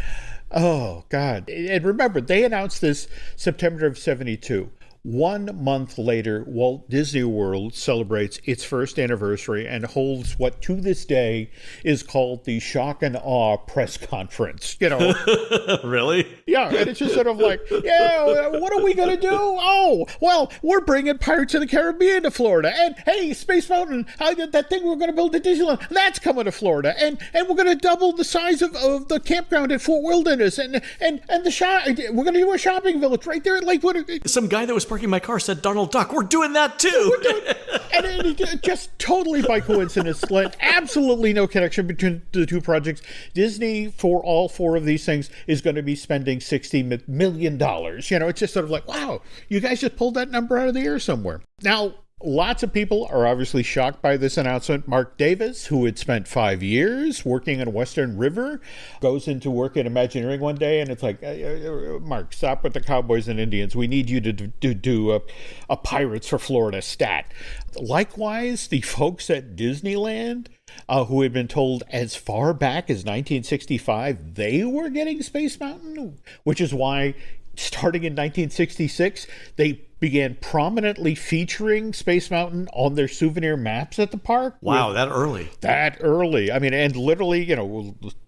oh, God. And remember, they announced this September of 72. 1 month later, Walt Disney World celebrates its first anniversary and holds what to this day is called the Shock and Awe press conference. Really? Yeah, and it's just sort of like, what are we going to do? Oh, well, we're bringing Pirates of the Caribbean to Florida. And hey, Space Mountain, that thing we're going to build at Disneyland, that's coming to Florida. And we're going to double the size of the campground at Fort Wilderness. And we're going to do a shopping village right there at Lakewood. Some guy that was parking my car said Donald Duck. We're doing that too. And just totally by coincidence, absolutely no connection between the two projects. Disney, for all four of these things, is going to be spending $60 million. It's just sort of like, wow, you guys just pulled that number out of the air somewhere. Now, lots of people are obviously shocked by this announcement. Mark Davis, who had spent 5 years working on Western River, goes into work at Imagineering one day, and it's like, Mark, stop with the Cowboys and Indians. We need you to do a Pirates for Florida stat. Likewise, the folks at Disneyland, who had been told as far back as 1965 they were getting Space Mountain, which is why starting in 1966, they began prominently featuring Space Mountain on their souvenir maps at the park. Wow, that early. That early. I mean, and literally,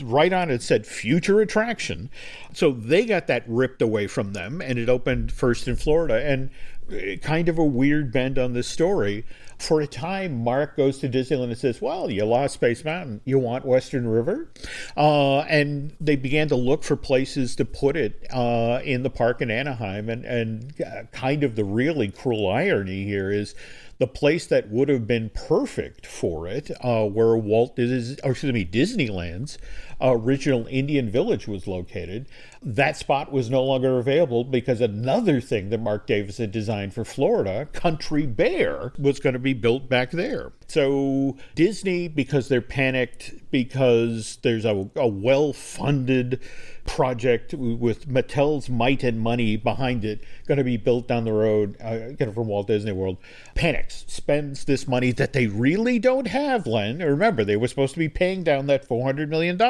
right on it said future attraction. So they got that ripped away from them, and it opened first in Florida. And kind of a weird bend on this story. For a time, Mark goes to Disneyland and says, well, you lost Space Mountain. You want Western River? And they began to look for places to put it in the park in Anaheim. And kind of the really cruel irony here is the place that would have been perfect for it, where Disneyland's original Indian Village was located, that spot was no longer available because another thing that Mark Davis had designed for Florida, Country Bear, was going to be built back there. So Disney, because they're panicked, because there's a well-funded project with Mattel's might and money behind it, going to be built down the road, from Walt Disney World, panics, spends this money that they really don't have, Len. Remember, they were supposed to be paying down that $400 million.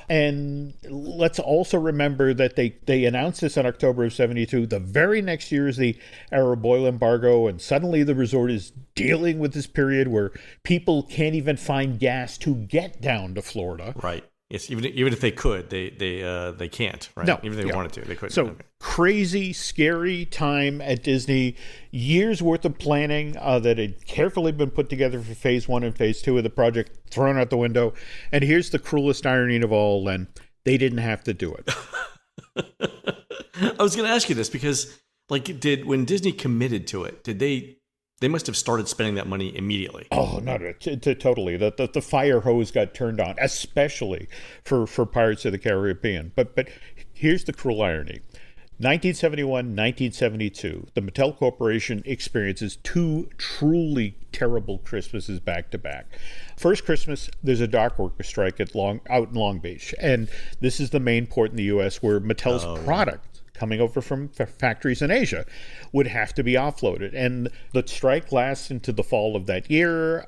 And let's also remember that they announced this in October of 72. The very next year is the Arab oil embargo, and suddenly the resort is dealing with this period where people can't even find gas to get down to Florida. Right. Yes, even if they could, they can't, right? No, even if they wanted to, they couldn't. So crazy, scary time at Disney. Years worth of planning that had carefully been put together for Phase 1 and Phase 2 of the project thrown out the window. And here's the cruelest irony of all, Len. They didn't have to do it. I was going to ask you this because, when Disney committed to it, did they must have started spending that money immediately? Oh, no, totally. The fire hose got turned on, especially for Pirates of the Caribbean. But here's the cruel irony. 1971, 1972, the Mattel Corporation experiences two truly terrible Christmases back to back. First Christmas, there's a dock worker strike out in Long Beach, and this is the main port in the U.S. where Mattel's product coming over from factories in Asia would have to be offloaded. And the strike lasts into the fall of that year,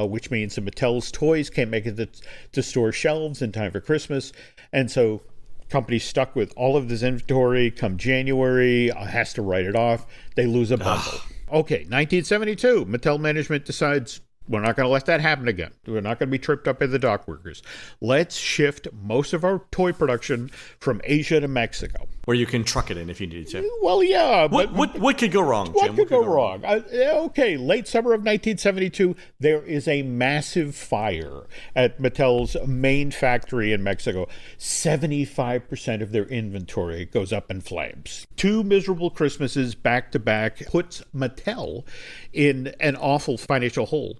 which means that Mattel's toys can't make it to store shelves in time for Christmas. And so company's stuck with all of this inventory come January, has to write it off. They lose a bundle. Okay, 1972, Mattel management decides we're not going to let that happen again. We're not going to be tripped up by the dock workers. Let's shift most of our toy production from Asia to Mexico. Where you can truck it in if you need to. Well, yeah. What could go wrong, Jim? What could go wrong? Okay, late summer of 1972, there is a massive fire at Mattel's main factory in Mexico. 75% of their inventory goes up in flames. Two miserable Christmases back to back puts Mattel in an awful financial hole.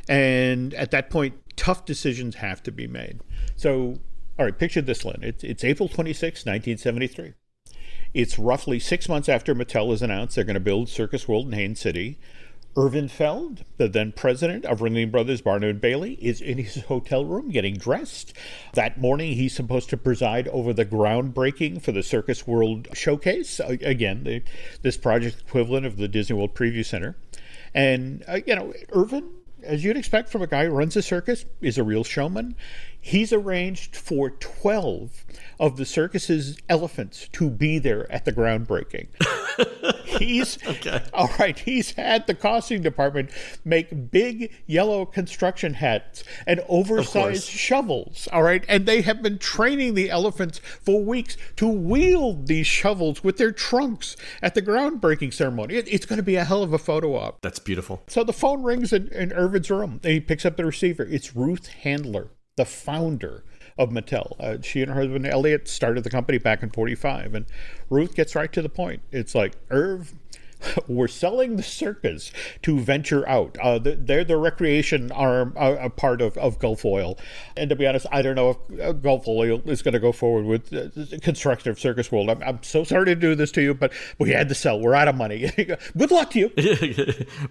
And at that point, tough decisions have to be made. So, all right, picture this, Len. It's April 26, 1973. It's roughly 6 months after Mattel has announced they're going to build Circus World in Haines City. Irvin Feld, the then president of Ringling Brothers Barnum and Bailey, is in his hotel room getting dressed. That morning, he's supposed to preside over the groundbreaking for the Circus World showcase. Again, this project equivalent of the Disney World Preview Center. And, Irvin, as you'd expect from a guy who runs a circus, is a real showman. He's arranged for 12 of the circus's elephants to be there at the groundbreaking. All right, he's had the costume department make big yellow construction hats and oversized shovels, all right? And they have been training the elephants for weeks to wield these shovels with their trunks at the groundbreaking ceremony. It's going to be a hell of a photo op. That's beautiful. So the phone rings in Irvin's room. He picks up the receiver. It's Ruth Handler, the founder of Mattel. She and her husband Elliot started the company back in 1945, and Ruth gets right to the point. It's like, Irv, we're selling the circus to venture out. They're the recreation arm, a part of Gulf Oil. And to be honest, I don't know if Gulf Oil is going to go forward with the construction of Circus World. I'm so sorry to do this to you, but we had to sell. We're out of money. Good luck to you.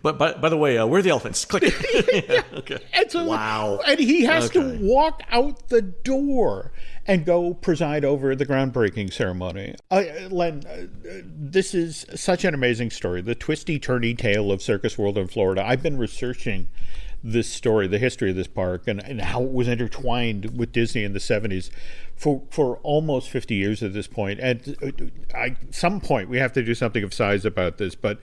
But by the way, where are the elephants? Click. Okay. And so, wow. And he has to walk out the door and go preside over the groundbreaking ceremony. Len, this is such an amazing story. The twisty-turny tale of Circus World in Florida. I've been researching this story, the history of this park, and how it was intertwined with Disney in the 70s for almost 50 years at this point. And at some point, we have to do something of size about this. But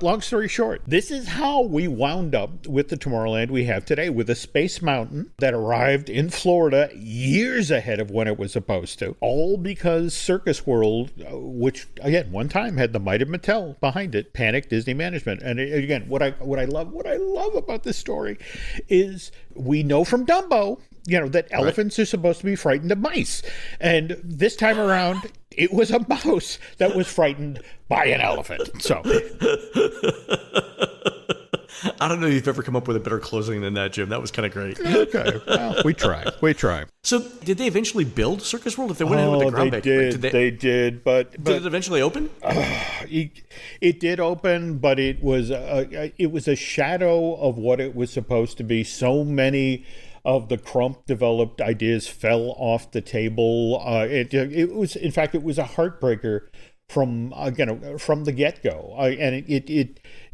long story short, this is how we wound up with the Tomorrowland we have today, with a Space Mountain that arrived in Florida years ahead of when it was supposed to, all because Circus World, which, again, one time had the might of Mattel behind it, panicked Disney management. And again, what I love about this story is we know from Dumbo, that elephants are supposed to be frightened of mice. And this time around, it was a mouse that was frightened by an elephant. So I don't know if you've ever come up with a better closing than that, Jim. That was kind of great. Okay. Well, we try. So did they eventually build Circus World if they went in with the groundbreaking? They did, but did it eventually open? It did open, but it was a shadow of what it was supposed to be. So many of the Crump developed ideas fell off the table. It was a heartbreaker from the get-go, and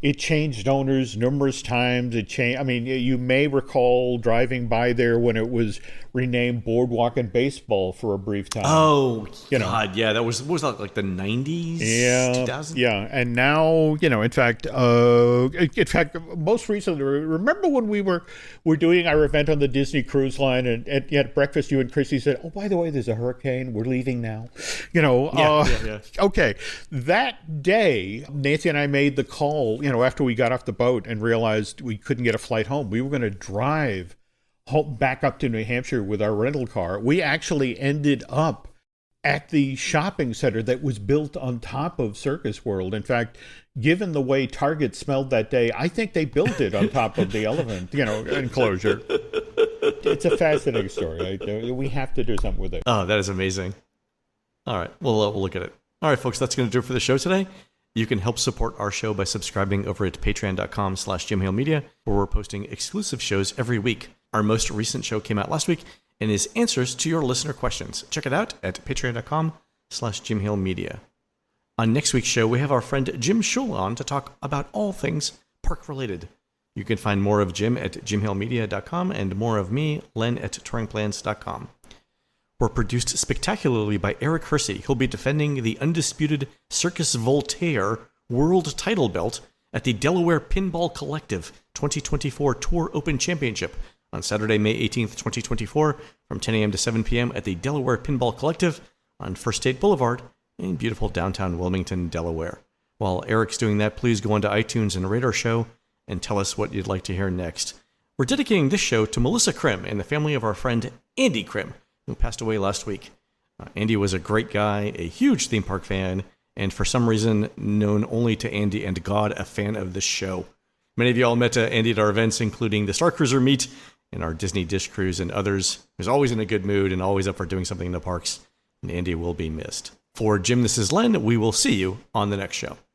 it changed owners numerous times. It changed. I mean, you may recall driving by there when it was renamed Boardwalk and Baseball for a brief time. Oh, God, yeah, that was that like the 90s, 2000? Yeah, and now in fact, most recently, remember when we were doing our event on the Disney Cruise Line, and at breakfast, you and Chrissy said, "Oh, by the way, there's a hurricane. We're leaving now." Yeah. Okay, that day, Nancy and I made the call, after we got off the boat and realized we couldn't get a flight home. We were going to drive home, back up to New Hampshire with our rental car. We actually ended up at the shopping center that was built on top of Circus World. In fact, given the way Target smelled that day, I think they built it on top of the elephant, enclosure. It's a fascinating story. We have to do something with it. Oh, that is amazing. All right, we'll look at it. All right, folks, that's going to do it for the show today. You can help support our show by subscribing over at patreon.com/JimHaleMedia, where we're posting exclusive shows every week. Our most recent show came out last week and is answers to your listener questions. Check it out at patreon.com/JimHaleMedia. On next week's show, we have our friend Jim Schul on to talk about all things park-related. You can find more of Jim at jimhalemedia.com and more of me, Len, at touringplans.com. We're produced spectacularly by Eric Hersey. He'll be defending the undisputed Circus Voltaire World Title Belt at the Delaware Pinball Collective 2024 Tour Open Championship on Saturday, May 18th, 2024, from 10 a.m. to 7 p.m. at the Delaware Pinball Collective on First State Boulevard in beautiful downtown Wilmington, Delaware. While Eric's doing that, please go onto iTunes and rate our show and tell us what you'd like to hear next. We're dedicating this show to Melissa Krim and the family of our friend Andy Krim, who passed away last week. Andy was a great guy, a huge theme park fan, and for some reason, known only to Andy and God, a fan of this show. Many of you all met Andy at our events, including the Star Cruiser Meet and our Disney Dish Cruise and others. He was always in a good mood and always up for doing something in the parks, and Andy will be missed. For Jim, this is Len. We will see you on the next show.